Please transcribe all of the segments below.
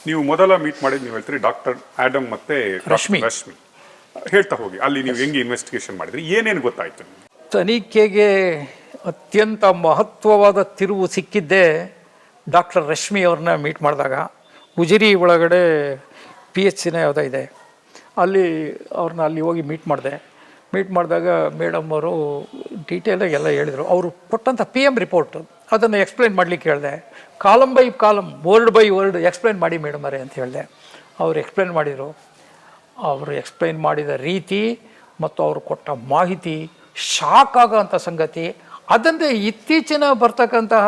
ನೀವು ಮೊದಲ ಮೀಟ್ ಮಾಡಿದ್ದು ನೀವು ಹೇಳ್ತೀರಿ ಡಾಕ್ಟರ್ ಆಡಮ್ ಮತ್ತೆ ರಶ್ಮಿ. ಹೇಳ್ತಾ ಹೋಗಿ ಅಲ್ಲಿ ನೀವು ಹೆಂಗೆ ಇನ್ವೆಸ್ಟಿಗೇಷನ್ ಮಾಡಿದ್ರಿ, ಏನೇನು ಗೊತ್ತಾಯ್ತು? ತನಿಖೆಗೆ ಅತ್ಯಂತ ಮಹತ್ವವಾದ ತಿರುವು ಸಿಕ್ಕಿದ್ದೇ ಡಾಕ್ಟರ್ ರಶ್ಮಿ ಅವ್ರನ್ನ ಮೀಟ್ ಮಾಡಿದಾಗ. ಉಜಿರಿ ಒಳಗಡೆ PHC ಯಾವುದೋ ಇದೆ, ಅವ್ರನ್ನ ಅಲ್ಲಿ ಹೋಗಿ ಮೀಟ್ ಮಾಡಿದಾಗ ಮೇಡಮ್ ಅವರು ಡೀಟೇಲಾಗಿ ಎಲ್ಲ ಹೇಳಿದರು. ಅವರು ಕೊಟ್ಟಂಥ PM ರಿಪೋರ್ಟ್ ಅದನ್ನು ಎಕ್ಸ್ಪ್ಲೈನ್ ಮಾಡಲಿಕ್ಕೆ ಹೇಳಿದೆ. Column by column, word by word explain ಮಾಡಿ ಮೇಡಮರೇ ಅಂತ ಹೇಳಿದೆ. ಅವರು ಎಕ್ಸ್ಪ್ಲೈನ್ ಮಾಡಿದರು. ಅವರು ಎಕ್ಸ್ಪ್ಲೈನ್ ಮಾಡಿದ ರೀತಿ ಮತ್ತು ಅವರು ಕೊಟ್ಟ ಮಾಹಿತಿ ಶಾಕ್ ಆಗೋಂಥ ಸಂಗತಿ. ಅದನ್ನೇ ಇತ್ತೀಚಿನ ಬರ್ತಕ್ಕಂತಹ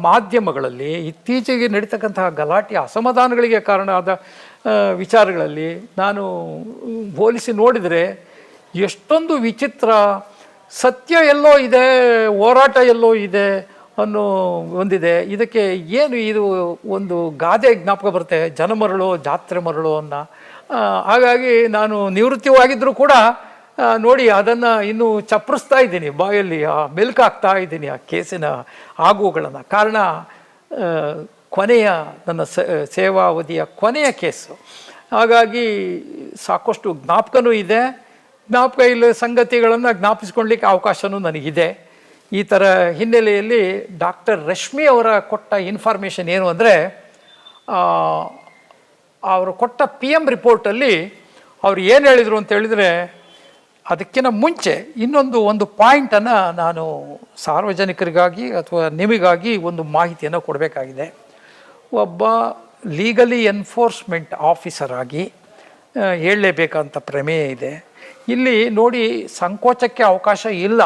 ಮಾಧ್ಯಮಗಳಲ್ಲಿ ಇತ್ತೀಚೆಗೆ ನಡೀತಕ್ಕಂತಹ ಗಲಾಟೆ ಅಸಮಾಧಾನಗಳಿಗೆ ಕಾರಣ ಆದ ವಿಚಾರಗಳಲ್ಲಿ ನಾನು ಹೋಲಿಸಿ ನೋಡಿದರೆ ಎಷ್ಟೊಂದು ವಿಚಿತ್ರ, ಸತ್ಯ ಎಲ್ಲೋ ಇದೆ, ಹೋರಾಟ ಎಲ್ಲೋ ಇದೆ ಅನ್ನೋ ಒಂದಿದೆ. ಇದಕ್ಕೆ ಏನು ಇದು ಒಂದು ಗಾದೆ ಜ್ಞಾಪಕ ಬರುತ್ತೆ, ಜನ ಮರಳು ಜಾತ್ರೆ ಮರಳು ಅನ್ನೋ. ಹಾಗಾಗಿ ನಾನು ನಿವೃತ್ತಿಯಾಗಿದ್ದರೂ ಕೂಡ ನೋಡಿ ಅದನ್ನು ಇನ್ನೂ ಚಪ್ಪರಿಸ್ತಾ ಇದ್ದೀನಿ, ಬಾಯಲ್ಲಿ ಮೆಲ್ಕಾಗ್ತಾ ಇದ್ದೀನಿ ಆ ಕೇಸಿನ ಆಗುಗಳನ್ನು. ಕಾರಣ ಕೊನೆಯ ನನ್ನ ಸೇವಾವಧಿಯ ಕೊನೆಯ ಕೇಸು. ಹಾಗಾಗಿ ಸಾಕಷ್ಟು ಜ್ಞಾಪಕನೂ ಇದೆ, ಜ್ಞಾಪಕ ಇಲ್ಲ ಸಂಗತಿಗಳನ್ನು ಜ್ಞಾಪಿಸ್ಕೊಳ್ಲಿಕ್ಕೆ ಅವಕಾಶವೂ ನನಗಿದೆ. ಈ ಥರ ಹಿನ್ನೆಲೆಯಲ್ಲಿ ಡಾಕ್ಟರ್ ರಶ್ಮಿ ಅವರ ಕೊಟ್ಟ ಇನ್ಫಾರ್ಮೇಷನ್ ಏನು ಅಂದರೆ, ಅವರು ಕೊಟ್ಟ PM ರಿಪೋರ್ಟಲ್ಲಿ ಅವ್ರು ಏನು ಹೇಳಿದರು ಅಂತ ಹೇಳಿದರೆ, ಅದಕ್ಕಿಂತ ಮುಂಚೆ ಒಂದು ಪಾಯಿಂಟನ್ನು ನಾನು ಸಾರ್ವಜನಿಕರಿಗಾಗಿ ಅಥವಾ ನಿಮಗಾಗಿ ಒಂದು ಮಾಹಿತಿಯನ್ನು ಕೊಡಬೇಕಾಗಿದೆ. ಒಬ್ಬ ಲೀಗಲಿ ಎನ್ಫೋರ್ಸ್ಮೆಂಟ್ ಆಫೀಸರ್ ಆಗಿ ಹೇಳಲೇಬೇಕಂತ ಪ್ರಮೇಯ ಇದೆ. ಇಲ್ಲಿ ನೋಡಿ, ಸಂಕೋಚಕ್ಕೆ ಅವಕಾಶ ಇಲ್ಲ.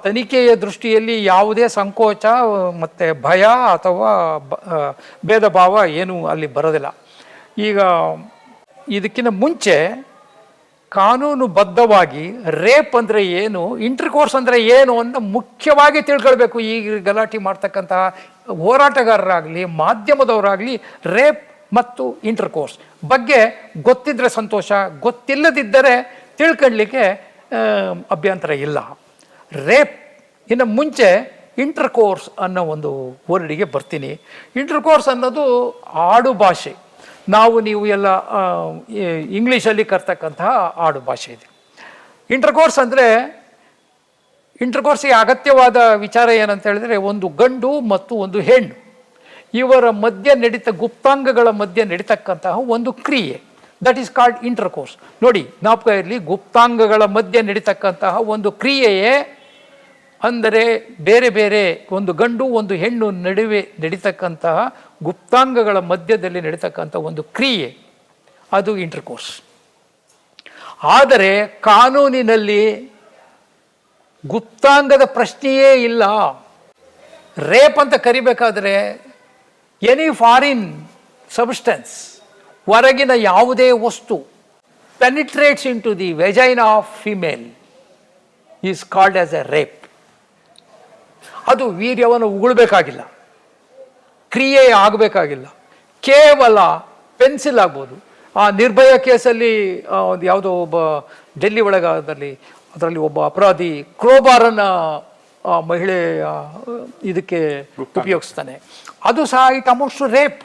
ತನಿಖೆಯ ದೃಷ್ಟಿಯಲ್ಲಿ ಯಾವುದೇ ಸಂಕೋಚ ಮತ್ತು ಭಯ ಅಥವಾ ಭೇದ ಭಾವ ಏನೂ ಅಲ್ಲಿ ಬರೋದಿಲ್ಲ. ಈಗ ಇದಕ್ಕಿಂತ ಮುಂಚೆ ಕಾನೂನುಬದ್ಧವಾಗಿ ರೇಪ್ ಅಂದರೆ ಏನು, ಇಂಟರ್ಕೋರ್ಸ್ ಅಂದರೆ ಏನು ಅಂತ ಮುಖ್ಯವಾಗಿ ತಿಳ್ಕೊಳ್ಬೇಕು. ಈ ಗಲಾಟೆ ಮಾಡ್ತಕ್ಕಂತಹ ಹೋರಾಟಗಾರರಾಗಲಿ ಮಾಧ್ಯಮದವರಾಗಲಿ ರೇಪ್ ಮತ್ತು ಇಂಟರ್ಕೋರ್ಸ್ ಬಗ್ಗೆ ಗೊತ್ತಿದ್ದರೆ ಸಂತೋಷ, ಗೊತ್ತಿಲ್ಲದಿದ್ದರೆ ತಿಳ್ಕೊಳ್ಳಿಕ್ಕೆ ಅಭ್ಯಂತರ ಇಲ್ಲ. ರೇಪ್ ಇನ್ನು ಮುಂಚೆ ಇಂಟರ್ಕೋರ್ಸ್ ಅನ್ನೋ ಒಂದು ವರ್ಡಿಗೆ ಬರ್ತೀನಿ. ಇಂಟರ್ಕೋರ್ಸ್ ಅನ್ನೋದು ಆಡು ಭಾಷೆ, ನೀವು ಎಲ್ಲ ಇಂಗ್ಲೀಷಲ್ಲಿ ಕರ್ತಕ್ಕಂತಹ ಆಡು ಭಾಷೆ ಇದೆ. ಇಂಟರ್ಕೋರ್ಸಿಗೆ ಅಗತ್ಯವಾದ ವಿಚಾರ ಏನಂತ ಹೇಳಿದ್ರೆ, ಒಂದು ಗಂಡು ಮತ್ತು ಒಂದು ಹೆಣ್ಣು ಇವರ ಮಧ್ಯೆ ಗುಪ್ತಾಂಗಗಳ ಮಧ್ಯೆ ನಡೀತಕ್ಕಂತಹ ಒಂದು ಕ್ರಿಯೆ, ದಟ್ ಈಸ್ ಕಾಲ್ಡ್ ಇಂಟರ್ಕೋರ್ಸ್. ನೋಡಿ, ಜ್ಞಾಪಕ ಇರಲಿ, ಗುಪ್ತಾಂಗಗಳ ಮಧ್ಯೆ ನಡೀತಕ್ಕಂತಹ ಒಂದು ಕ್ರಿಯೆಯೇ ಅಂದರೆ ಬೇರೆ ಬೇರೆ ಒಂದು ಗಂಡು ಒಂದು ಹೆಣ್ಣು ನಡುವೆ ನಡೀತಕ್ಕಂತಹ ಗುಪ್ತಾಂಗಗಳ ಮಧ್ಯದಲ್ಲಿ ನಡೀತಕ್ಕಂಥ ಒಂದು ಕ್ರಿಯೆ, ಅದು ಇಂಟರ್ಕೋರ್ಸ್. ಆದರೆ ಕಾನೂನಿನಲ್ಲಿ ಗುಪ್ತಾಂಗದ ಪ್ರಶ್ನೆಯೇ ಇಲ್ಲ. ರೇಪ್ ಅಂತ ಕರಿಬೇಕಾದ್ರೆ ಎನಿ ಫಾರಿನ್ ಸಬ್ಸ್ಟೆನ್ಸ್, ಹೊರಗಿನ ಯಾವುದೇ ವಸ್ತು penetrates into the vagina of female is called as a rape. ಅದು ವೀರ್ಯವನ್ನು ಉಗುಳಬೇಕಾಗಿಲ್ಲ, ಕ್ರಿಯೆ ಆಗಬೇಕಾಗಿಲ್ಲ, ಕೇವಲ ಪೆನ್ಸಿಲ್ ಆಗ್ಬೋದು. ಆ ನಿರ್ಭಯ ಕೇಸಲ್ಲಿ ಯಾವುದೋ ಒಬ್ಬ ಡೆಲ್ಲಿ ಅದರಲ್ಲಿ ಒಬ್ಬ ಅಪರಾಧಿ ಕ್ರೋಬಾರನ್ನು ಮಹಿಳೆ ಇದಕ್ಕೆ ಉಪಯೋಗಿಸ್ತಾನೆ, ಅದು ಸಹ ಇಟ್ ಅಮೌಂಟ್ಸ್ ಟು ರೇಪ್.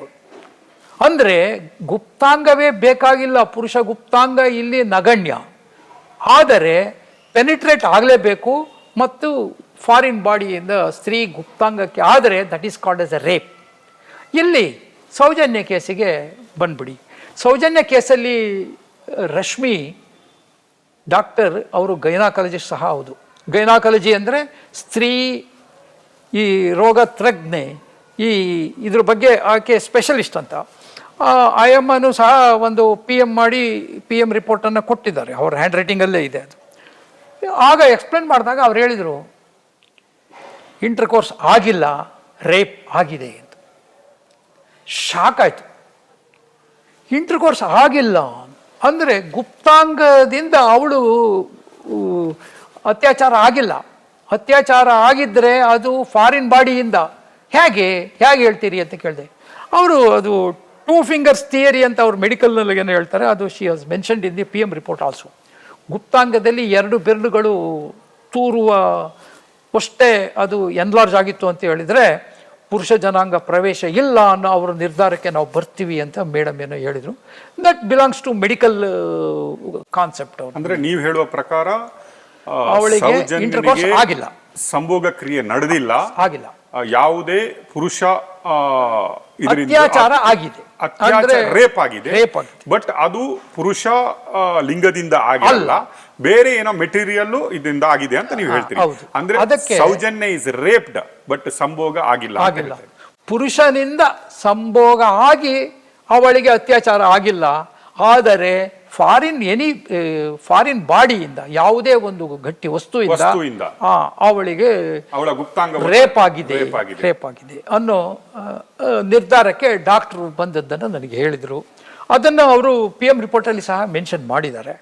ಅಂದರೆ ಗುಪ್ತಾಂಗವೇ ಬೇಕಾಗಿಲ್ಲ, ಪುರುಷ ಗುಪ್ತಾಂಗ ಇಲ್ಲಿ ನಗಣ್ಯ. ಆದರೆ ಪೆನಿಟ್ರೇಟ್ ಆಗಲೇಬೇಕು ಮತ್ತು ಫಾರಿನ್ ಬಾಡಿಯಿಂದ ಸ್ತ್ರೀ ಗುಪ್ತಾಂಗಕ್ಕೆ ಆದರೆ that is called as A rape. ಇಲ್ಲಿ ಸೌಜನ್ಯ ಕೇಸಿಗೆ ಬಂದ್ಬಿಡಿ. ಸೌಜನ್ಯ ಕೇಸಲ್ಲಿ ರಶ್ಮಿ ಡಾಕ್ಟರ್ ಅವರು ಗೈನಕಾಲಜಿಸ್ಟ್ ಸಹ ಹೌದು. ಗೈನಕಾಲಜಿ ಅಂದರೆ ಸ್ತ್ರೀ ಈ ರೋಗ ತಜ್ಞೆ, ಇದ್ರ ಬಗ್ಗೆ ಆಕೆ ಸ್ಪೆಷಲಿಸ್ಟ್ ಅಂತ. IMನು ಸಹ ಒಂದು PM ರಿಪೋರ್ಟನ್ನು ಕೊಟ್ಟಿದ್ದಾರೆ, ಅವ್ರ ಹ್ಯಾಂಡ್ ರೈಟಿಂಗಲ್ಲೇ ಇದೆ ಅದು. ಆಗ ಎಕ್ಸ್ಪ್ಲೇನ್ ಮಾಡಿದಾಗ ಅವ್ರು ಹೇಳಿದರು, ಇಂಟರ್ಕೋರ್ಸ್ ಆಗಿಲ್ಲ, ರೇಪ್ ಆಗಿದೆ ಅಂತ. ಶಾಕ್ ಆಯಿತು. ಇಂಟರ್ಕೋರ್ಸ್ ಆಗಿಲ್ಲ ಅಂದರೆ ಗುಪ್ತಾಂಗದಿಂದ ಅವಳು ಅತ್ಯಾಚಾರ ಆಗಿಲ್ಲ. ಅತ್ಯಾಚಾರ ಆಗಿದ್ದರೆ ಅದು ಫಾರಿನ್ ಬಾಡಿಯಿಂದ ಹೇಗೆ ಹೇಳ್ತೀರಿ ಅಂತ ಕೇಳಿದೆ. ಅವರು ಅದು 2 fingers ಥಿಯರಿ ಅಂತ ಅವ್ರು ಮೆಡಿಕಲ್ನಲ್ಲಿ ಏನು ಹೇಳ್ತಾರೆ, ಅದು she has mentioned in the PM report also. ಗುಪ್ತಾಂಗದಲ್ಲಿ 2 ಬೆರಳುಗಳು ತೂರುವ ಅಷ್ಟೇ ಅದು ಎನ್ಲಾರ್ಜ್ ಆಗಿತ್ತು ಅಂತ ಹೇಳಿದರೆ ಪುರುಷ ಜನಾಂಗ ಪ್ರವೇಶ ಇಲ್ಲ ಅನ್ನೋ ಅವರ ನಿರ್ಧಾರಕ್ಕೆ ನಾವು ಬರ್ತೀವಿ ಅಂತ ಮೇಡಮ್ ಏನೋ ಹೇಳಿದರು. That belongs to medical concept. ಅವರು ಅಂದ್ರೆ ನೀವು ಹೇಳುವ ಪ್ರಕಾರ ಅವಳಿಗೆ ಇಂಟರ್ಕೋರ್ಸ್ ಆಗಿಲ್ಲ, ಸಂಭೋಗ ಕ್ರಿಯೆ ನಡೆದಿಲ್ಲ, ಆಗಿಲ್ಲ, ಯಾವುದೇ ಪುರುಷ ಅತ್ಯಾಚಾರ ಆಗಿದೆ, ರೇಪ್ ಆಗಿದೆ. ಬಟ್ ಅದು ಪುರುಷ ಲಿಂಗದಿಂದ ಆಗಿಲ್ಲ, ಬೇರೆ ಏನೋ ಮೆಟೀರಿಯಲ್ ಇದರಿಂದ ಆಗಿದೆ ಅಂತ ನೀವು ಹೇಳ್ತೀರಿ. ಅಂದ್ರೆ ಸೌಜನ್ಯ ಇಸ್ ರೇಪ್ಡ್ ಬಟ್ ಸಂಭೋಗ ಆಗಿಲ್ಲ. ಪುರುಷನಿಂದ ಸಂಭೋಗ ಆಗಿ ಅವಳಿಗೆ ಅತ್ಯಾಚಾರ ಆಗಿಲ್ಲ, ಆದರೆ ಫಾರಿನ್ ಬಾಡಿಯಿಂದ ಯಾವುದೇ ಒಂದು ಗಟ್ಟಿ ವಸ್ತುವಿಂದ ಅವಳಿಗೆ ರೇಪ್ ಆಗಿದೆ ಅನ್ನೋ ನಿರ್ಧಾರಕ್ಕೆ ಡಾಕ್ಟರ್ ಬಂದದ್ದನ್ನು ನನಗೆ ಹೇಳಿದರು. ಅದನ್ನು ಅವರು PM ರಿಪೋರ್ಟಲ್ಲಿ ಸಹ ಮೆನ್ಷನ್ ಮಾಡಿದ್ದಾರೆ.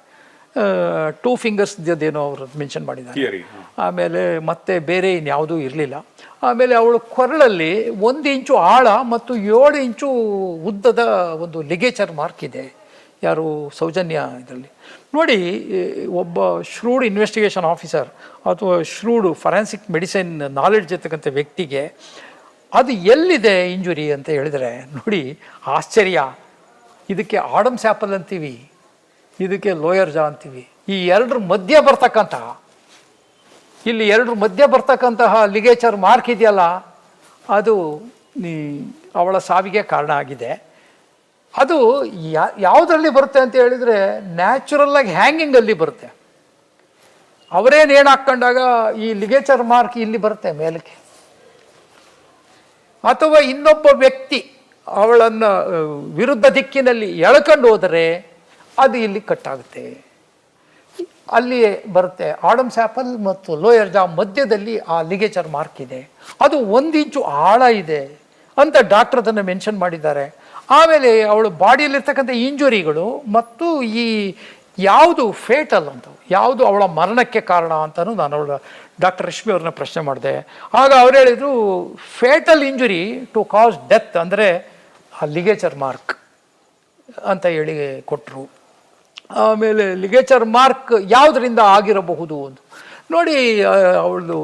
2 ಫಿಂಗರ್ಸ್ ಏನೋ ಅವರು ಮೆನ್ಷನ್ ಮಾಡಿದ್ದಾರೆ. ಆಮೇಲೆ ಮತ್ತೆ ಬೇರೆ ಇನ್ಯಾವುದೂ ಇರಲಿಲ್ಲ. ಆಮೇಲೆ ಅವಳು ಕೊರಳಲ್ಲಿ 1 ಇಂಚು ಆಳ ಮತ್ತು 7 ಇಂಚು ಉದ್ದದ ಒಂದು ಲಿಗೇಚರ್ ಮಾರ್ಕ್ ಇದೆ. ಯಾರು ಸೌಜನ್ಯ ಇದರಲ್ಲಿ ನೋಡಿ, ಒಬ್ಬ ಶ್ರೂಡ್ ಇನ್ವೆಸ್ಟಿಗೇಷನ್ ಆಫೀಸರ್ ಅಥವಾ ಶ್ರೂಡ್ ಫಾರೆನ್ಸಿಕ್ ಮೆಡಿಸಿನ್ ನಾಲೆಡ್ಜ್ ಇರ್ತಕ್ಕಂಥ ವ್ಯಕ್ತಿಗೆ ಅದು ಎಲ್ಲಿದೆ ಇಂಜುರಿ ಅಂತ ಹೇಳಿದರೆ ನೋಡಿ ಆಶ್ಚರ್ಯ. ಇದಕ್ಕೆ ಆಡಮ್ಸ್ ಆ್ಯಪಲ್ ಅಂತೀವಿ, ಇದಕ್ಕೆ ಲೋಯರ್ ಜಾ ಅಂತೀವಿ. ಈ ಎರಡರ ಮಧ್ಯೆ ಬರ್ತಕ್ಕಂತಹ ಇಲ್ಲಿ ಎರಡರ ಮಧ್ಯೆ ಬರ್ತಕ್ಕಂತಹ ಲಿಗೇಚರ್ ಮಾರ್ಕ್ ಇದೆಯಲ್ಲ, ಅದು ಅವಳ ಸಾವಿಗೆ ಕಾರಣ ಆಗಿದೆ. ಅದು ಯಾವುದರಲ್ಲಿ ಬರುತ್ತೆ ಅಂತ ಹೇಳಿದರೆ ನ್ಯಾಚುರಲ್ ಆಗಿ ಹ್ಯಾಂಗಿಂಗಲ್ಲಿ ಬರುತ್ತೆ. ಅವರೇನು ಏನು ಹಾಕ್ಕೊಂಡಾಗ ಈ ಲಿಗೇಚರ್ ಮಾರ್ಕ್ ಇಲ್ಲಿ ಬರುತ್ತೆ ಮೇಲಕ್ಕೆ, ಅಥವಾ ಇನ್ನೊಬ್ಬ ವ್ಯಕ್ತಿ ಅವಳನ್ನು ವಿರುದ್ಧ ದಿಕ್ಕಿನಲ್ಲಿ ಎಳ್ಕೊಂಡು ಹೋದರೆ ಅದು ಇಲ್ಲಿ ಕಟ್ಟಾಗುತ್ತೆ, ಅಲ್ಲಿಯೇ ಬರುತ್ತೆ. ಆಡಮ್ಸ್ ಆ್ಯಪಲ್ ಮತ್ತು ಲೋಯರ್ ಜಾ ಮಧ್ಯದಲ್ಲಿ ಆ ಲಿಗೇಚರ್ ಮಾರ್ಕ್ ಇದೆ, ಅದು 1 ಇಂಚು ಆಳ ಇದೆ ಅಂತ ಡಾಕ್ಟರ್ ಅದನ್ನು ಮೆನ್ಷನ್ ಮಾಡಿದ್ದಾರೆ. ಆಮೇಲೆ ಅವಳು ಬಾಡಿಯಲ್ಲಿರ್ತಕ್ಕಂಥ ಇಂಜುರಿಗಳು ಮತ್ತು ಈ ಯಾವುದು ಫೇಟಲ್ ಅಂತ, ಯಾವುದು ಅವಳ ಮರಣಕ್ಕೆ ಕಾರಣ ಅಂತಲೂ ನಾನು ಅವಳ ಡಾಕ್ಟರ್ ರಶ್ಮಿ ಅವ್ರನ್ನ ಪ್ರಶ್ನೆ ಮಾಡಿದೆ. ಆಗ ಅವ್ರು ಹೇಳಿದರು fatal injury to cause death ಅಂದರೆ ಆ ಲಿಗೇಚರ್ ಮಾರ್ಕ್ ಅಂತ ಹೇಳಿ ಕೊಟ್ಟರು. ಆಮೇಲೆ ಲಿಗೇಚರ್ ಮಾರ್ಕ್ ಯಾವುದರಿಂದ ಆಗಿರಬಹುದು ಅಂತ ನೋಡಿ, ಅವಳದು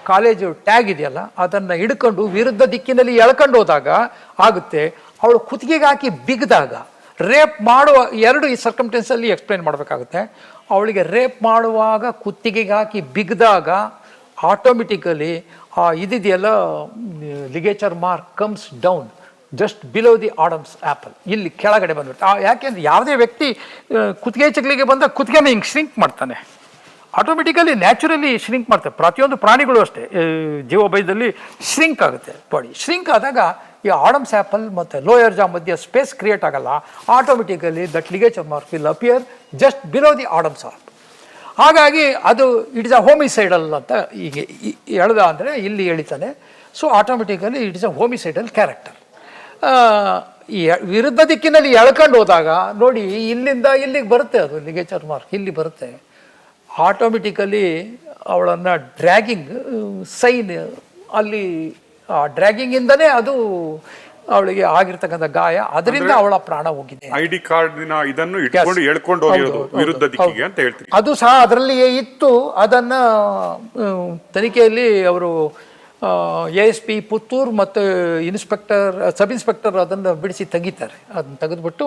ಕಾಲೇಜು ಟ್ಯಾಗ್ ಇದೆಯಲ್ಲ ಅದನ್ನು ಹಿಡ್ಕೊಂಡು ವಿರುದ್ಧ ದಿಕ್ಕಿನಲ್ಲಿ ಎಳ್ಕೊಂಡು ಹೋದಾಗ ಆಗುತ್ತೆ. ಅವಳು ಕುತ್ತಿಗೆಗೆ ಹಾಕಿ ಬಿಗಿದಾಗ, ರೇಪ್ ಮಾಡುವ ಈ ಸರ್ಕಮ್ಟೆನ್ಸಲ್ಲಿ ಎಕ್ಸ್ಪ್ಲೈನ್ ಮಾಡಬೇಕಾಗುತ್ತೆ. ಅವಳಿಗೆ ರೇಪ್ ಮಾಡುವಾಗ ಕುತ್ತಿಗೆಗೆ ಹಾಕಿ ಬಿಗಿದಾಗ ಆಟೋಮೆಟಿಕಲಿ ಇದೆಯಲ್ಲ ligature mark comes down just below the Adam's apple, ಇಲ್ಲಿ ಕೆಳಗಡೆ ಬಂದ್ಬಿಟ್ಟು. ಯಾಕೆಂದ್ರೆ ಯಾವುದೇ ವ್ಯಕ್ತಿ ಕುತ್ತಿಗೆ ಚಕ್ಲಿಗೆ ಬಂದಾಗ ಕುತ್ತಿಗೆನ ಹಿಂಗೆ ಶ್ರಿಂಕ್ ಮಾಡ್ತಾನೆ, ಆಟೋಮೆಟಿಕಲಿ ನ್ಯಾಚುರಲಿ ಶ್ರಿಂಕ್ ಮಾಡ್ತಾರೆ. ಪ್ರತಿಯೊಂದು ಪ್ರಾಣಿಗಳು ಅಷ್ಟೇ, ಜೀವಭಯದಲ್ಲಿ ಶ್ರಿಂಕ್ ಆಗುತ್ತೆ ಬಾಡಿ. ಶ್ರಿಂಕ್ ಆದಾಗ ಈ ಆಡಮ್ಸ್ ಆ್ಯಪಲ್ ಮತ್ತು ಲೋಯರ್ ಜಾ ಮಧ್ಯೆ ಸ್ಪೇಸ್ ಕ್ರಿಯೇಟ್ ಆಗಲ್ಲ, automatically that ligature mark will appear just below the Adam's apple. ಹಾಗಾಗಿ ಅದು ಇಟ್ ಇಸ್ ಅ ಹೋಮಿಸೈಡಲ್ ಅಂತ ಈಗ ಹೇಳ್ದ ಅಂದರೆ ಇಲ್ಲಿ ಹೇಳ್ತಾನೆ. So automatically it is a homicidal character. ಈ ವಿರುದ್ಧ ದಿಕ್ಕಿನಲ್ಲಿ ಎಳ್ಕೊಂಡು ಹೋದಾಗ ನೋಡಿ ಇಲ್ಲಿಂದ ಇಲ್ಲಿಗೆ ಬರುತ್ತೆ, ಅದು ಲಿಗೇಚರ್ ಮಾರ್ಕ್ ಇಲ್ಲಿ ಬರುತ್ತೆ. ಆಟೋಮೆಟಿಕಲಿ ಅವಳನ್ನು ಡ್ರ್ಯಾಗಿಂಗ್ ಸೈನ್ ಅಲ್ಲಿ ಆ ಡ್ರ್ಯಾಗಿಂಗಿಂದನೇ ಅದು ಅವಳಿಗೆ ಆಗಿರ್ತಕ್ಕಂಥ ಗಾಯ, ಅದರಿಂದ ಅವಳ ಪ್ರಾಣ ಹೋಗಿದೆ. ID ಕಾರ್ಡಿನ ಇದನ್ನು ಇಟ್ಕೊಂಡು ಎಳ್ಕೊಂಡು ಹೋಗಿರೋದು ವಿರುದ್ಧ ದಿಕ್ಕಿಗೆ ಅಂತ ಹೇಳ್ತೀವಿ. ಅದು ಸಹ ಅದರಲ್ಲಿಯೇ ಇತ್ತು. ಅದನ್ನು ತನಿಖೆಯಲ್ಲಿ ಅವರು ASP ಪುತ್ತೂರು ಮತ್ತು ಸಬ್ ಇನ್ಸ್ಪೆಕ್ಟರ್ ಅದನ್ನು ಬಿಡಿಸಿ ತೆಗಿತಾರೆ. ಅದನ್ನು ತೆಗೆದುಬಿಟ್ಟು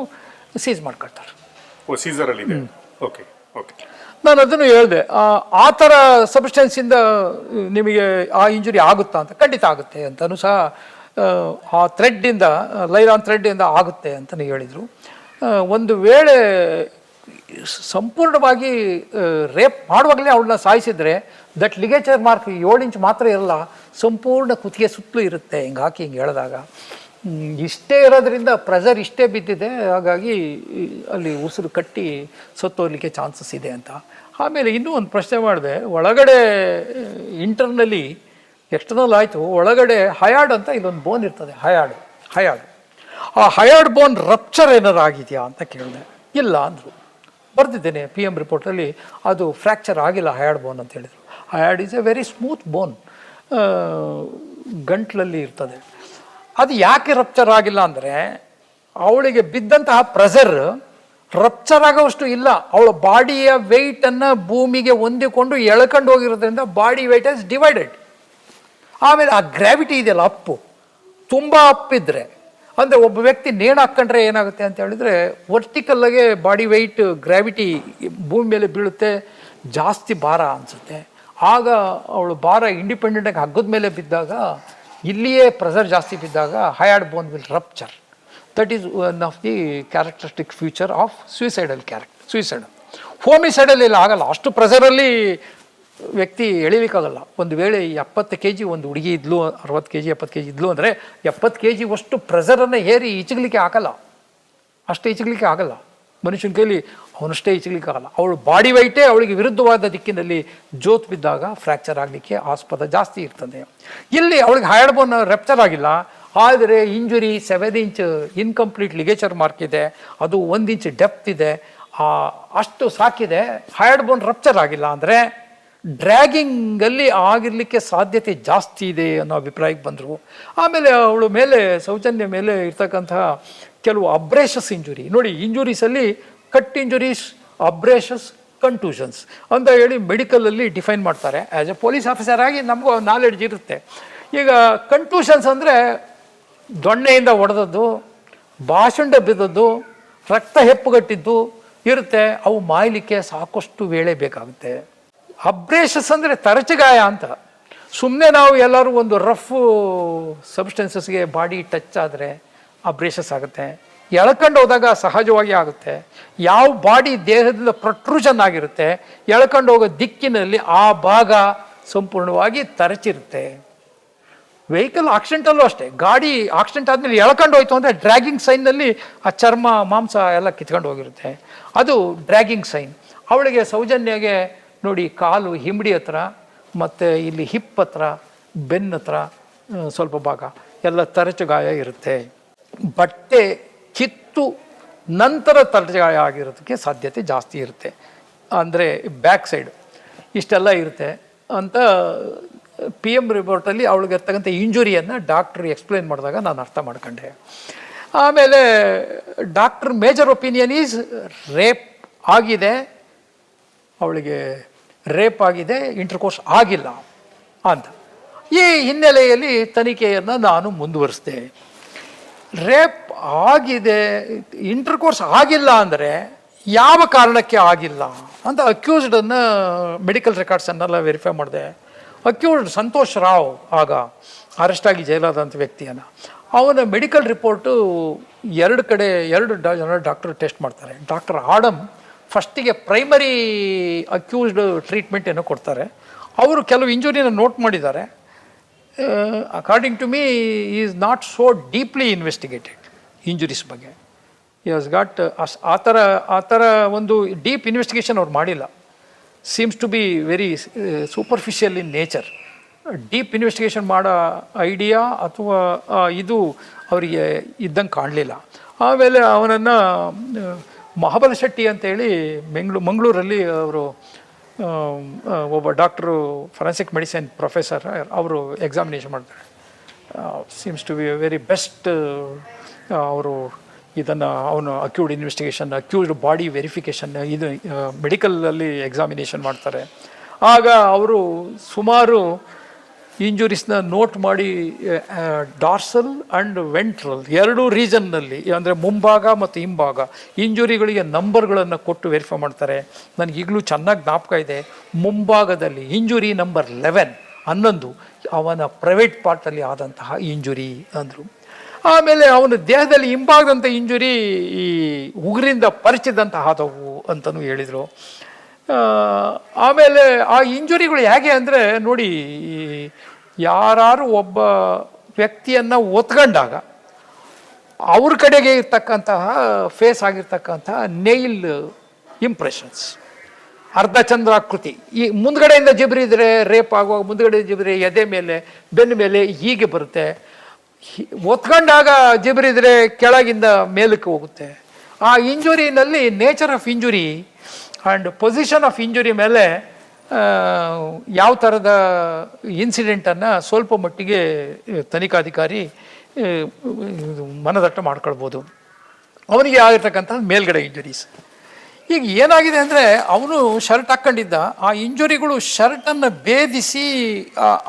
ಸೀಸ್ ಮಾಡ್ಕೊಳ್ತಾರೆ. Okay okay. ನಾನು ಅದನ್ನು ಹೇಳಿದೆ, ಆ ಥರ ಸಬ್ಸ್ಟೆನ್ಸಿಂದ ನಿಮಗೆ ಆ ಇಂಜುರಿ ಆಗುತ್ತಾ ಅಂತ. ಖಂಡಿತ ಆಗುತ್ತೆ ಅಂತಲೂ ಸಹ ಆ ಥ್ರೆಡ್ಡಿಂದ, ಲೈಲಾನ್ ಥ್ರೆಡ್ಡಿಂದ ಆಗುತ್ತೆ ಅಂತಲೇ ಹೇಳಿದರು. ಒಂದು ವೇಳೆ ಸಂಪೂರ್ಣವಾಗಿ ರೇಪ್ ಮಾಡುವಾಗಲೇ ಅವಳನ್ನ ಸಾಯಿಸಿದರೆ ದಟ್ ಲಿಗೇಚರ್ ಮಾರ್ಕ್ 7 ಇಂಚ್ ಮಾತ್ರ ಇರಲ್ಲ, ಸಂಪೂರ್ಣ ಕುತ್ತಿಗೆ ಸುತ್ತಲೂ ಇರುತ್ತೆ. ಹಿಂಗೆ ಹಾಕಿ ಹಿಂಗೆ ಹೇಳಿದಾಗ ಇಷ್ಟೇ ಇರೋದ್ರಿಂದ ಪ್ರೆಷರ್ ಇಷ್ಟೇ ಬಿದ್ದಿದೆ, ಹಾಗಾಗಿ ಅಲ್ಲಿ ಉಸಿರು ಕಟ್ಟಿ ಸತ್ತೋಗ್ಲಿಕ್ಕೆ ಚಾನ್ಸಸ್ ಇದೆ ಅಂತ. ಆಮೇಲೆ ಇನ್ನೂ ಒಂದು ಪ್ರಶ್ನೆ ಮಾಡಿದೆ, ಒಳಗಡೆ ಇಂಟರ್ನಲ್ಲಿ ಎಕ್ಸ್ಟರ್ನಲ್ ಆಯಿತು, ಒಳಗಡೆ ಹಯಾರ್ಡ್ ಅಂತ ಇಲ್ಲೊಂದು ಬೋನ್ ಇರ್ತದೆ, ಹಯಾರ್ಡ್ ಆ ಹಯಾರ್ಡ್ ಬೋನ್ ರಪ್ಚರ್ ಏನಾರು ಆಗಿದೆಯಾ ಅಂತ ಕೇಳಿದೆ. ಇಲ್ಲ ಅಂದರು. ಬರೆದಿದ್ದೇನೆ PM ರಿಪೋರ್ಟಲ್ಲಿ, ಅದು ಫ್ರ್ಯಾಕ್ಚರ್ ಆಗಿಲ್ಲ ಹಯಾರ್ಡ್ ಬೋನ್ ಅಂತ ಹೇಳಿದರು. ಹಯಾರ್ಡ್ ಈಸ್ ಎ ವೆರಿ ಸ್ಮೂತ್ ಬೋನ್, ಗಂಟ್ಲಲ್ಲಿ ಇರ್ತದೆ. ಅದು ಯಾಕೆ ರಪ್ಚರ್ ಆಗಿಲ್ಲ ಅಂದರೆ ಅವಳಿಗೆ ಬಿದ್ದಂತಹ ಪ್ರೆಷರ್ ರಪ್ಚರ್ ಆಗೋವಷ್ಟು ಇಲ್ಲ. ಅವಳ ಬಾಡಿಯ ವೆಯ್ಟನ್ನು ಭೂಮಿಗೆ ಹೊಂದಿಕೊಂಡು ಎಳ್ಕೊಂಡು ಹೋಗಿರೋದ್ರಿಂದ ಬಾಡಿ ವೆಯ್ಟ್ ಇಸ್ ಡಿವೈಡೆಡ್. ಆಮೇಲೆ ಆ ಗ್ರಾವಿಟಿ ಇದೆಯಲ್ಲ, ಅಪ್ಪು, ತುಂಬ ಅಪ್ಪಿದ್ರೆ, ಅಂದರೆ ಒಬ್ಬ ವ್ಯಕ್ತಿ ನೇಣು ಹಾಕ್ಕೊಂಡ್ರೆ ಏನಾಗುತ್ತೆ ಅಂತ ಹೇಳಿದ್ರೆ ವರ್ಟಿಕಲ್ಲಾಗೆ ಬಾಡಿ ವೆಯ್ಟ್ ಗ್ರಾವಿಟಿ ಭೂಮಿ ಮೇಲೆ ಬೀಳುತ್ತೆ, ಜಾಸ್ತಿ ಭಾರ ಅನಿಸುತ್ತೆ. ಆಗ ಅವಳು ಭಾರ ಇಂಡಿಪೆಂಡೆಂಟಾಗಿ ಹಗ್ಗದ ಮೇಲೆ ಬಿದ್ದಾಗ, ಇಲ್ಲಿಯೇ ಪ್ರೆಷರ್ ಜಾಸ್ತಿ ಬಿದ್ದಾಗ hyoid bone will rupture. That is one of the characteristic future of suicidal suicidal. Homicidal ಇಲ್ಲ, ಆಗಲ್ಲ. ಅಷ್ಟು ಪ್ರೆಷರಲ್ಲಿ ವ್ಯಕ್ತಿ ಎಳಿಲಿಕ್ಕಾಗಲ್ಲ. ಒಂದು ವೇಳೆ 70 kg ಒಂದು ಹುಡುಗಿ ಇದ್ಲು, 60 kg 70 kg ಇದ್ಲು ಅಂದರೆ 70 kg ಅಷ್ಟು ಪ್ರೆಷರನ್ನು ಹೇರಿ ಈಚಗಲಿಕ್ಕೆ ಆಗಲ್ಲ. ಅಷ್ಟೇ ಈಚಗಲಿಕ್ಕೆ ಆಗಲ್ಲ ಮನುಷ್ಯನ ಕೈಲಿ, ಅವನಷ್ಟೇ ಈಚಗಲಿಕ್ಕೆ ಆಗಲ್ಲ. ಅವಳು ಬಾಡಿ ವೈಟೇ ಅವಳಿಗೆ ವಿರುದ್ಧವಾದ ದಿಕ್ಕಿನಲ್ಲಿ ಜೋತ್ ಬಿದ್ದಾಗ ಫ್ರ್ಯಾಕ್ಚರ್ ಆಗಲಿಕ್ಕೆ ಆಸ್ಪದ ಜಾಸ್ತಿ ಇರ್ತದೆ. ಇಲ್ಲಿ ಅವಳಿಗೆ ಹೈಯರ್ಡ್ ಬೋನ್ ರೆಪ್ಚರ್ ಆಗಿಲ್ಲ, ಆದರೆ ಇಂಜುರಿ 7 ಇಂಚ್ ಇನ್ಕಂಪ್ಲೀಟ್ ಲಿಗೇಚರ್ ಮಾರ್ಕ್ ಇದೆ, ಅದು 1 ಇಂಚ್ ಡೆಪ್ತ್ ಇದೆ, ಅಷ್ಟು ಸಾಕಿದೆ. ಹೈಯರ್ಡ್ ಬೋನ್ ರಪ್ಚರ್ ಆಗಿಲ್ಲ ಅಂದರೆ ಡ್ರ್ಯಾಗಿಂಗಲ್ಲಿ ಆಗಿರಲಿಕ್ಕೆ ಸಾಧ್ಯತೆ ಜಾಸ್ತಿ ಇದೆ ಅನ್ನೋ ಅಭಿಪ್ರಾಯಕ್ಕೆ ಬಂದರು. ಆಮೇಲೆ ಅವಳು ಮೇಲೆ, ಸೌಜನ್ಯ ಮೇಲೆ ಇರ್ತಕ್ಕಂತಹ ಕೆಲವು ಅಬ್ರೇಷಸ್ ಇಂಜುರಿ ನೋಡಿ, ಇಂಜುರೀಸಲ್ಲಿ ಕಟ್ ಇಂಜುರೀಸ್, ಅಬ್ರೇಷಸ್, ಕಂಟೂಷನ್ಸ್ ಅಂತ ಹೇಳಿ ಮೆಡಿಕಲಲ್ಲಿ ಡಿಫೈನ್ ಮಾಡ್ತಾರೆ. ಆ್ಯಸ್ ಎ ಪೊಲೀಸ್ ಆಫೀಸರ್ ಆಗಿ ನಮಗೂ ನಾಲೆಡ್ಜ್ ಇರುತ್ತೆ. ಈಗ ಕಂಟೂಷನ್ಸ್ ಅಂದರೆ ದೊಣ್ಣೆಯಿಂದ ಹೊಡೆದದ್ದು, ಭಾಷಂಡ ಬಿದ್ದದ್ದು, ರಕ್ತ ಹೆಪ್ಪುಗಟ್ಟಿದ್ದು ಇರುತ್ತೆ. ಅವು ಮಾಯಲಿಕ್ಕೆ ಸಾಕಷ್ಟು ವೇಳೆ ಬೇಕಾಗುತ್ತೆ. ಅಬ್ರೇಷಸ್ ಅಂದರೆ ತರಚುಗಾಯ ಅಂತ. ಸುಮ್ಮನೆ ನಾವು ಎಲ್ಲರೂ ಒಂದು ರಫ್ ಸಬ್ಸ್ಟೆನ್ಸಸ್ಗೆ ಬಾಡಿ ಟಚ್ ಆದರೆ ಅಬ್ರೇಷಸ್ ಆಗುತ್ತೆ. ಎಳ್ಕೊಂಡು ಹೋದಾಗ ಸಹಜವಾಗಿ ಆಗುತ್ತೆ. ಯಾವ ಬಾಡಿ ದೇಹದಿಂದ ಪ್ರೊಟ್ರೂಷನ್ ಆಗಿರುತ್ತೆ, ಎಳ್ಕೊಂಡು ಹೋಗೋ ದಿಕ್ಕಿನಲ್ಲಿ ಆ ಭಾಗ ಸಂಪೂರ್ಣವಾಗಿ ತರಚಿರುತ್ತೆ. ವೆಹಿಕಲ್ ಆಕ್ಸಿಡೆಂಟಲ್ಲೂ ಅಷ್ಟೇ, ಗಾಡಿ ಆಕ್ಸಿಡೆಂಟ್ ಆದಮೇಲೆ ಎಳ್ಕೊಂಡು ಹೋಯ್ತು ಅಂದರೆ ಡ್ರ್ಯಾಗಿಂಗ್ ಸೈನ್ನಲ್ಲಿ ಆ ಚರ್ಮ ಮಾಂಸ ಎಲ್ಲ ಕಿತ್ಕೊಂಡು ಹೋಗಿರುತ್ತೆ, ಅದು ಡ್ರ್ಯಾಗಿಂಗ್ ಸೈನ್. ಅವಳಿಗೆ ಸೌಜನ್ಯಗೆ ನೋಡಿ, ಕಾಲು ಹಿಂಬಡಿ ಹತ್ರ ಮತ್ತು ಇಲ್ಲಿ ಹಿಪ್ ಹತ್ರ, ಬೆನ್ನ ಹತ್ರ ಸ್ವಲ್ಪ ಭಾಗ ಎಲ್ಲ ತರಚು ಗಾಯ ಇರುತ್ತೆ. ಬಟ್ಟೆ ಕಿತ್ತು ನಂತರ ತರಚು ಗಾಯ ಆಗಿರೋದಕ್ಕೆ ಸಾಧ್ಯತೆ ಜಾಸ್ತಿ ಇರುತ್ತೆ, ಅಂದರೆ ಬ್ಯಾಕ್ ಸೈಡ್ ಇಷ್ಟೆಲ್ಲ ಇರುತ್ತೆ ಅಂತ PM ರಿಪೋರ್ಟಲ್ಲಿ ಅವಳಿಗೆ ಇರ್ತಕ್ಕಂಥ ಇಂಜುರಿಯನ್ನು ಡಾಕ್ಟ್ರು ಎಕ್ಸ್ಪ್ಲೇನ್ ಮಾಡಿದಾಗ ನಾನು ಅರ್ಥ ಮಾಡ್ಕೊಂಡೆ. ಆಮೇಲೆ doctor major opinion is rape ಆಗಿದೆ, ಅವಳಿಗೆ ರೇಪ್ ಆಗಿದೆ, ಇಂಟರ್ಕೋರ್ಸ್ ಆಗಿಲ್ಲ ಅಂತ. ಈ ಹಿನ್ನೆಲೆಯಲ್ಲಿ ತನಿಖೆಯನ್ನು ನಾನು ಮುಂದುವರಿಸಿದೆ. ರೇಪ್ ಆಗಿದೆ, ಇಂಟರ್ಕೋರ್ಸ್ ಆಗಿಲ್ಲ ಅಂದರೆ ಯಾವ ಕಾರಣಕ್ಕೆ ಆಗಿಲ್ಲ ಅಂತ ಅಕ್ಯೂಸ್ಡನ್ನು ಮೆಡಿಕಲ್ ರೆಕಾರ್ಡ್ಸನ್ನೆಲ್ಲ ವೆರಿಫೈ ಮಾಡಿದೆ. ಅಕ್ಯೂಸ್ಡ್ ಸಂತೋಷ್ ರಾವ್, ಆಗ ಅರೆಸ್ಟ್ ಆಗಿ ಜೈಲಾದಂಥ ವ್ಯಕ್ತಿಯನ್ನು, ಅವನ ಮೆಡಿಕಲ್ ರಿಪೋರ್ಟು 2 ಜನ ಡಾಕ್ಟರ್ ಟೆಸ್ಟ್ ಮಾಡ್ತಾರೆ. ಡಾಕ್ಟರ್ ಆಡಮ್ ಫಸ್ಟಿಗೆ ಪ್ರೈಮರಿ ಅಕ್ಯೂಸ್ಡ್ ಟ್ರೀಟ್ಮೆಂಟ್ ಏನೋ ಕೊಡ್ತಾರೆ. ಅವರು ಕೆಲವು ಇಂಜುರಿನ ನೋಟ್ ಮಾಡಿದ್ದಾರೆ. According to me is not so deeply investigated injuries ಬಗ್ಗೆ. ಈ ಹಸ್ ಗಾಟ್ ಆ ಥರ ಒಂದು ಡೀಪ್ ಇನ್ವೆಸ್ಟಿಗೇಷನ್ ಅವ್ರು ಮಾಡಿಲ್ಲ. Seems to be very superficial in nature. Deep investigation ಮಾಡೋ ಐಡಿಯಾ ಅಥವಾ ಇದು ಅವರಿಗೆ ಇದ್ದಂಗೆ ಕಾಣಲಿಲ್ಲ. ಆಮೇಲೆ ಅವನನ್ನು ಮಹಾಬಲ ಶೆಟ್ಟಿ ಅಂತೇಳಿ ಮಂಗಳೂರಲ್ಲಿ ಅವರು ಒಬ್ಬ ಡಾಕ್ಟ್ರು, ಫೊರೆನ್ಸಿಕ್ ಮೆಡಿಸಿನ್ ಪ್ರೊಫೆಸರ್, ಅವರು ಎಕ್ಸಾಮಿನೇಷನ್ ಮಾಡ್ತಾರೆ. Seems to be very best. ಅವರು ಇದನ್ನು ಅವನು accused investigation, accused body verification, ಇದು ಮೆಡಿಕಲಲ್ಲಿ ಎಕ್ಸಾಮಿನೇಷನ್ ಮಾಡ್ತಾರೆ. ಆಗ ಅವರು ಸುಮಾರು ಇಂಜುರೀಸ್ನ ನೋಟ್ ಮಾಡಿ ಡಾರ್ಸಲ್ ಆ್ಯಂಡ್ ವೆಂಟ್ರಲ್ 2 ರೀಜನ್ನಲ್ಲಿ, ಅಂದರೆ ಮುಂಭಾಗ ಮತ್ತು ಹಿಂಭಾಗ ಇಂಜುರಿಗಳಿಗೆ ನಂಬರ್ಗಳನ್ನು ಕೊಟ್ಟು ವೆರಿಫೈ ಮಾಡ್ತಾರೆ. ನನಗೆ ಈಗಲೂ ಚೆನ್ನಾಗಿ ಜ್ಞಾಪಕ ಇದೆ, ಮುಂಭಾಗದಲ್ಲಿ ಇಂಜುರಿ ನಂಬರ್ 11 ಅವನ ಪ್ರೈವೇಟ್ ಪಾರ್ಟಲ್ಲಿ ಆದಂತಹ ಇಂಜುರಿ ಅಂದರು. ಆಮೇಲೆ ಅವನ ದೇಹದಲ್ಲಿ ಹಿಂಭಾಗದಂಥ ಇಂಜುರಿ ಈ ಉಗುರಿಂದ ಪರಿಚಿದಂತಹದವು ಅಂತಲೂ ಹೇಳಿದರು. ಆಮೇಲೆ ಆ ಇಂಜುರಿಗಳು ಹೇಗೆ ಅಂದರೆ ನೋಡಿ, ಯಾರು ಒಬ್ಬ ವ್ಯಕ್ತಿಯನ್ನು ಒತ್ಕೊಂಡಾಗ ಅವ್ರ ಕಡೆಗೆ ಇರ್ತಕ್ಕಂತಹ ಫೇಸ್ ಆಗಿರ್ತಕ್ಕಂತಹ ನೇಲ್ ಇಂಪ್ರೆಷನ್ಸ್, ಅರ್ಧಚಂದ್ರಾಕೃತಿ, ಈ ಮುಂದ್ಗಡೆಯಿಂದ ಜಿಬ್ರಿದ್ರೆ ರೇಪ್ ಆಗುವಾಗ ಮುಂದ್ಗಡೆ ಜಿಬ್ರಿ ಎದೆ ಮೇಲೆ, ಬೆನ್ನ ಮೇಲೆ ಹೀಗೆ ಬರುತ್ತೆ. ಒತ್ಕೊಂಡಾಗ ಜಿಬ್ರಿದ್ರೆ ಕೆಳಗಿಂದ ಮೇಲಕ್ಕೆ ಹೋಗುತ್ತೆ. ಆ ಇಂಜುರಿನಲ್ಲಿ nature of injury and position of injury ಮೇಲೆ ಯಾವ ಥರದ ಇನ್ಸಿಡೆಂಟನ್ನು ಸ್ವಲ್ಪ ಮಟ್ಟಿಗೆ ತನಿಖಾಧಿಕಾರಿ ಮನದಟ್ಟ ಮಾಡ್ಕೊಳ್ಬೋದು. ಅವನಿಗೆ ಆಗಿರ್ತಕ್ಕಂಥ ಮೇಲ್ಗಡೆ ಇಂಜುರೀಸ್. ಈಗ ಏನಾಗಿದೆ ಅಂದರೆ, ಅವನು ಶರ್ಟ್ ಹಾಕ್ಕೊಂಡಿದ್ದ, ಆ ಇಂಜುರಿಗಳು ಶರ್ಟನ್ನು ಭೇದಿಸಿ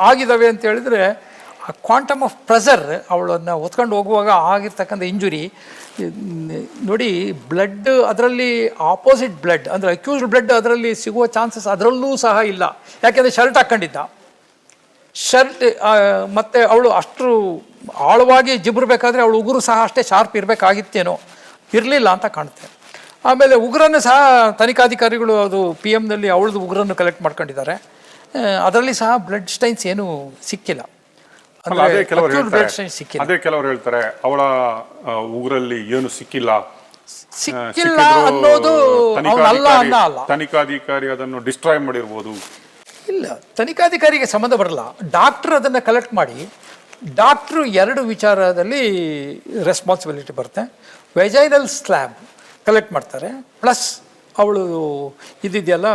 ಆಗಿದ್ದಾವೆ ಅಂತ ಹೇಳಿದ್ರೆ ಆ ಕ್ವಾಂಟಮ್ ಆಫ್ ಪ್ರೆಸರ್ ಅವಳನ್ನು ಹೊತ್ಕೊಂಡು ಹೋಗುವಾಗ ಆಗಿರ್ತಕ್ಕಂಥ ಇಂಜುರಿ ನೋಡಿ. ಬ್ಲಡ್ ಅದರಲ್ಲಿ ಆಪೋಸಿಟ್ ಬ್ಲಡ್ ಅಂದರೆ ಅಕ್ಯೂಸ್ಡ್ ಬ್ಲಡ್ ಅದರಲ್ಲಿ ಸಿಗುವ ಚಾನ್ಸಸ್ ಅದರಲ್ಲೂ ಸಹ ಇಲ್ಲ. ಯಾಕೆಂದರೆ ಶರ್ಟ್ ಹಾಕ್ಕೊಂಡಿದ್ದ, ಶರ್ಟ್ ಮತ್ತು ಅವಳು ಅಷ್ಟು ಆಳವಾಗಿ ಜಿಬ್ರಬೇಕಾದ್ರೆ ಅವಳು ಉಗುರು ಸಹ ಅಷ್ಟೇ ಶಾರ್ಪ್ ಇರಬೇಕಾಗಿತ್ತೇನೋ, ಇರಲಿಲ್ಲ ಅಂತ ಕಾಣುತ್ತೆ. ಆಮೇಲೆ ಉಗುರನ್ನು ಸಹ ತನಿಖಾಧಿಕಾರಿಗಳು ಅದು PMನಲ್ಲಿ ಅವಳದು ಉಗುರನ್ನು ಕಲೆಕ್ಟ್ ಮಾಡ್ಕೊಂಡಿದ್ದಾರೆ. ಅದರಲ್ಲಿ ಸಹ ಬ್ಲಡ್ ಸ್ಟೈನ್ಸ್ ಏನೂ ಸಿಕ್ಕಿಲ್ಲ. ಅದೇ ಕೆಲವರು ಹೇಳ್ತಾರೆ ಅವಳ ಉಗುರಲ್ಲಿ ಏನು ಸಿಕ್ಕಿಲ್ಲ ಅನ್ನೋದು ಅಲ್ಲ. ತನಿಖಾಧಿಕಾರಿ ಅದನ್ನು ಡಿಸ್ಟ್ರಾಯ್ ಮಾಡಿರ್ಬೋದು. ಇಲ್ಲ, ತನಿಖಾಧಿಕಾರಿಗೆ ಸಂಬಂಧ ಬರಲ್ಲ. ಡಾಕ್ಟರ್ ಅದನ್ನು ಕಲೆಕ್ಟ್ ಮಾಡಿ, ಡಾಕ್ಟ್ರು 2 ವಿಚಾರದಲ್ಲಿ ರೆಸ್ಪಾನ್ಸಿಬಿಲಿಟಿ ಬರುತ್ತೆ. ವೆಜೈನಲ್ ಸ್ಲ್ಯಾಬ್ ಕಲೆಕ್ಟ್ ಮಾಡ್ತಾರೆ, ಪ್ಲಸ್ ಅವಳು ಇದೆಯಲ್ಲ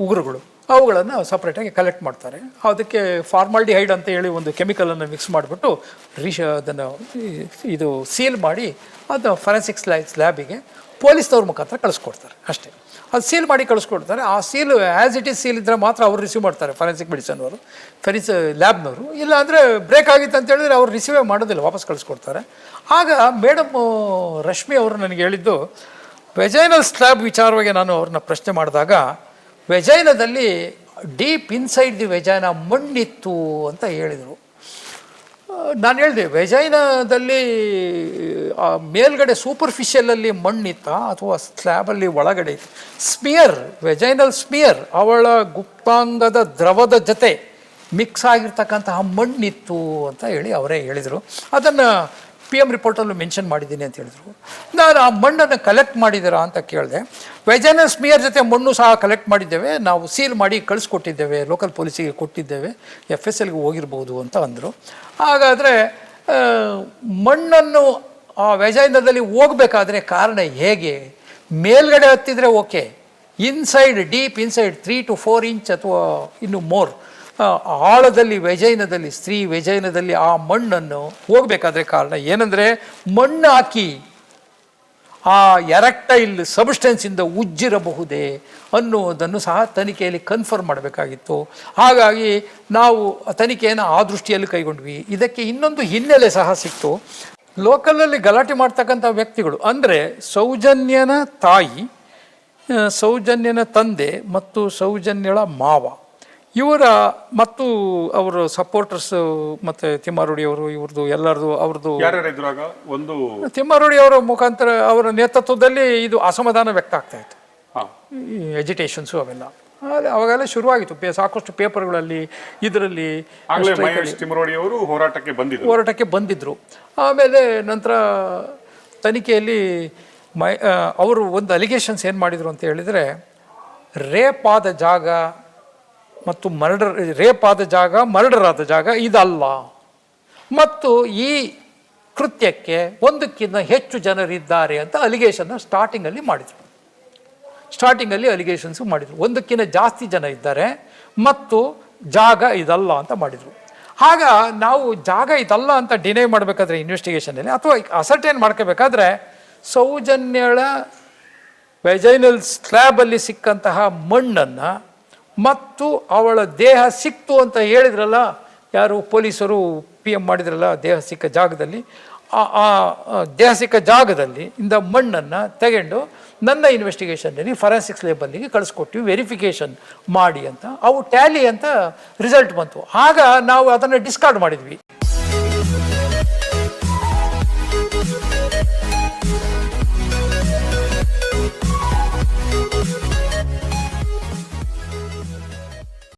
ಉಗುರುಗಳು ಅವುಗಳನ್ನು ಸಪ್ರೇಟಾಗಿ ಕಲೆಕ್ಟ್ ಮಾಡ್ತಾರೆ. ಅದಕ್ಕೆ ಫಾರ್ಮಾಲ್ಡಿಹೈಡ್ ಅಂತ ಹೇಳಿ ಒಂದು ಕೆಮಿಕಲನ್ನು ಮಿಕ್ಸ್ ಮಾಡಿಬಿಟ್ಟು ಅದನ್ನು ಇದು ಸೀಲ್ ಮಾಡಿ ಅದು ಫಾರೆನ್ಸಿಕ್ಸ್ ಲ್ಯಾಬಿಗೆ ಪೊಲೀಸ್ನವ್ರ ಮುಖಾಂತರ ಕಳಿಸ್ಕೊಡ್ತಾರೆ ಅಷ್ಟೇ. ಅದು ಸೀಲ್ ಮಾಡಿ ಕಳಿಸ್ಕೊಡ್ತಾರೆ. ಆ seal as it is seal ಇದ್ದರೆ ಮಾತ್ರ ಅವ್ರು ರಿಸೀವ್ ಮಾಡ್ತಾರೆ, ಫಾರೆನ್ಸಿಕ್ ಮೆಡಿಸನ್ನವರು, ಲ್ಯಾಬ್ನವರು. ಇಲ್ಲ ಅಂದರೆ ಬ್ರೇಕ್ ಆಗಿತ್ತು ಅಂತ ಹೇಳಿದ್ರೆ ಅವ್ರು ರಿಸೀವೇ ಮಾಡೋದಿಲ್ಲ, ವಾಪಸ್ ಕಳಿಸ್ಕೊಡ್ತಾರೆ. ಆಗ ಮೇಡಮ್ ರಶ್ಮಿ ಅವರು ನನಗೆ ಹೇಳಿದ್ದು, ವೆಜೈನಲ್ ಸ್ಲ್ಯಾಬ್ ವಿಚಾರವಾಗಿ ನಾನು ಅವ್ರನ್ನ ಪ್ರಶ್ನೆ ಮಾಡಿದಾಗ, ವೆಜೈನದಲ್ಲಿ ಡೀಪ್ ಇನ್ಸೈಡ್ ದಿ ವೆಜೈನ ಮಣ್ಣಿತ್ತು ಅಂತ ಹೇಳಿದರು. ನಾನು ಹೇಳಿದೆ, ವೆಜೈನದಲ್ಲಿ ಮೇಲ್ಗಡೆ ಸೂಪರ್ಫಿಷಿಯಲಲ್ಲಿ ಮಣ್ಣಿತ್ತ ಅಥವಾ ಸ್ಲ್ಯಾಬಲ್ಲಿ ಒಳಗಡೆ ಇತ್ತು? ಸ್ಮಿಯರ್, ವೆಜೈನಲ್ ಸ್ಮಿಯರ್, ಅವಳ ಗುಪ್ತಾಂಗದ ದ್ರವದ ಜೊತೆ ಮಿಕ್ಸ್ ಆಗಿರ್ತಕ್ಕಂತಹ ಮಣ್ಣಿತ್ತು ಅಂತ ಹೇಳಿ ಅವರೇ ಹೇಳಿದರು. ಅದನ್ನು PM ರಿಪೋರ್ಟಲ್ಲೂ ಮೆನ್ಷನ್ ಮಾಡಿದ್ದೀನಿ ಅಂತ ಹೇಳಿದರು. ನಾನು ಆ ಮಣ್ಣನ್ನು ಕಲೆಕ್ಟ್ ಮಾಡಿದ್ದೀರಾ ಅಂತ ಕೇಳಿದೆ. ವೆಜೈನಲ್ ಸ್ಮಿಯರ್ ಜೊತೆ ಮಣ್ಣು ಸಹ ಕಲೆಕ್ಟ್ ಮಾಡಿದ್ದೇವೆ, ನಾವು ಸೀಲ್ ಮಾಡಿ ಕಳಿಸ್ಕೊಟ್ಟಿದ್ದೇವೆ, ಲೋಕಲ್ ಪೊಲೀಸಿಗೆ ಕೊಟ್ಟಿದ್ದೇವೆ, FSLಗೆ ಹೋಗಿರ್ಬೋದು ಅಂತ ಅಂದರು. ಹಾಗಾದರೆ ಮಣ್ಣನ್ನು ಆ ವೆಜೈನದಲ್ಲಿ ಹೋಗಬೇಕಾದ್ರೆ ಕಾರಣ ಹೇಗೆ? ಮೇಲ್ಗಡೆ ಹತ್ತಿದರೆ okay, inside, deep inside 3 to 4 inch ಅಥವಾ ಇನ್ನು ಮೋರ್ ಆಳದಲ್ಲಿ ವೆಜೈನದಲ್ಲಿ, ಸ್ತ್ರೀ ವೆಜೈನದಲ್ಲಿ ಆ ಮಣ್ಣನ್ನು ಹೋಗಬೇಕಾದ್ರೆ ಕಾರಣ ಏನಂದರೆ, ಮಣ್ಣು ಹಾಕಿ ಆ ಎರೆಕ್ಟೈಲ್ ಸಬ್ಸ್ಟೆನ್ಸಿಂದ ಉಜ್ಜಿರಬಹುದೇ ಅನ್ನುವುದನ್ನು ಸಹ ತನಿಖೆಯಲ್ಲಿ ಕನ್ಫರ್ಮ್ ಮಾಡಬೇಕಾಗಿತ್ತು. ಹಾಗಾಗಿ ನಾವು ತನಿಖೆಯನ್ನು ಆ ದೃಷ್ಟಿಯಲ್ಲಿ ಕೈಗೊಂಡ್ವಿ. ಇದಕ್ಕೆ ಇನ್ನೊಂದು ಹಿನ್ನೆಲೆ ಸಹ ಸಿಕ್ತು. ಲೋಕಲಲ್ಲಿ ಗಲಾಟೆ ಮಾಡ್ತಕ್ಕಂಥ ವ್ಯಕ್ತಿಗಳು ಅಂದರೆ ಸೌಜನ್ಯನ ತಾಯಿ, ಸೌಜನ್ಯನ ತಂದೆ ಮತ್ತು ಸೌಜನ್ಯಳ ಮಾವ, ಇವರ ಮತ್ತು ಅವರ ಸಪೋರ್ಟರ್ಸ್ ಮತ್ತು ತಿಮ್ಮಾರುಡಿಯವರು, ಇವ್ರದ್ದು ಎಲ್ಲರದು ಅವ್ರದ್ದು ಒಂದು ತಿಮ್ಮಾರುಡಿಯವರ ಮುಖಾಂತರ ಅವರ ನೇತೃತ್ವದಲ್ಲಿ ಇದು ಅಸಮಾಧಾನ ವ್ಯಕ್ತ ಆಗ್ತಾ ಇತ್ತು, ಎಜಿಟೇಷನ್ಸು ಅವೆಲ್ಲ ಅವಾಗೆಲ್ಲ ಶುರುವಾಗಿತ್ತು. ಸಾಕಷ್ಟು ಪೇಪರ್ಗಳಲ್ಲಿ ಇದರಲ್ಲಿ ಹೋರಾಟಕ್ಕೆ ಬಂದಿದ್ದರು. ಆಮೇಲೆ ನಂತರ ತನಿಖೆಯಲ್ಲಿ ಅವರು ಒಂದು ಅಲಿಗೇಷನ್ಸ್ ಏನು ಮಾಡಿದರು ಅಂತ ಹೇಳಿದರೆ, ರೇಪ್ ಆದ ಜಾಗ ಮತ್ತು ರೇಪ್ ಆದ ಜಾಗ, ಮರ್ಡರ್ ಆದ ಜಾಗ ಇದಲ್ಲ, ಮತ್ತು ಈ ಕೃತ್ಯಕ್ಕೆ ಒಂದಕ್ಕಿಂತ ಹೆಚ್ಚು ಜನರಿದ್ದಾರೆ ಅಂತ ಅಲಿಗೇಷನ್ನ ಸ್ಟಾರ್ಟಿಂಗಲ್ಲಿ ಅಲಿಗೇಷನ್ಸು ಮಾಡಿದರು. ಒಂದಕ್ಕಿಂತ ಜಾಸ್ತಿ ಜನ ಇದ್ದಾರೆ ಮತ್ತು ಜಾಗ ಇದಲ್ಲ ಅಂತ ಮಾಡಿದರು. ಆಗ ನಾವು ಜಾಗ ಇದಲ್ಲ ಅಂತ ಡಿನೈ ಮಾಡಬೇಕಾದ್ರೆ ಇನ್ವೆಸ್ಟಿಗೇಷನಲ್ಲಿ ಅಥವಾ ಅಸರ್ಟೈನ್ ಮಾಡ್ಕೋಬೇಕಾದ್ರೆ, ಸೌಜನ್ಯಳ ವೆಜೈನಲ್ ಸ್ಲ್ಯಾಬಲ್ಲಿ ಸಿಕ್ಕಂತಹ ಮಣ್ಣನ್ನು ಮತ್ತು ಅವಳ ದೇಹ ಸಿಕ್ತು ಅಂತ ಹೇಳಿದ್ರಲ್ಲ ಯಾರು ಪೊಲೀಸರು, PM ಮಾಡಿದ್ರಲ್ಲ, ದೇಹ ಸಿಕ್ಕ ಜಾಗದಲ್ಲಿ, ಆ ದೇಹ ಸಿಕ್ಕ ಜಾಗದಲ್ಲಿ ಇಂದ ಮಣ್ಣನ್ನು ತಗೊಂಡು ನನ್ನ ಇನ್ವೆಸ್ಟಿಗೇಷನ್ನಲ್ಲಿ ಫಾರೆನ್ಸಿಕ್ಸ್ ಲ್ಯಾಬಲ್ಲಿಗೆ ಕಳಿಸ್ಕೊಟ್ಟಿವಿ ವೆರಿಫಿಕೇಷನ್ ಮಾಡಿ ಅಂತ. ಅವು ಟ್ಯಾಲಿ ಅಂತ ರಿಸಲ್ಟ್ ಬಂತು. ಆಗ ನಾವು ಅದನ್ನು ಡಿಸ್ಕಾರ್ಡ್ ಮಾಡಿದ್ವಿ.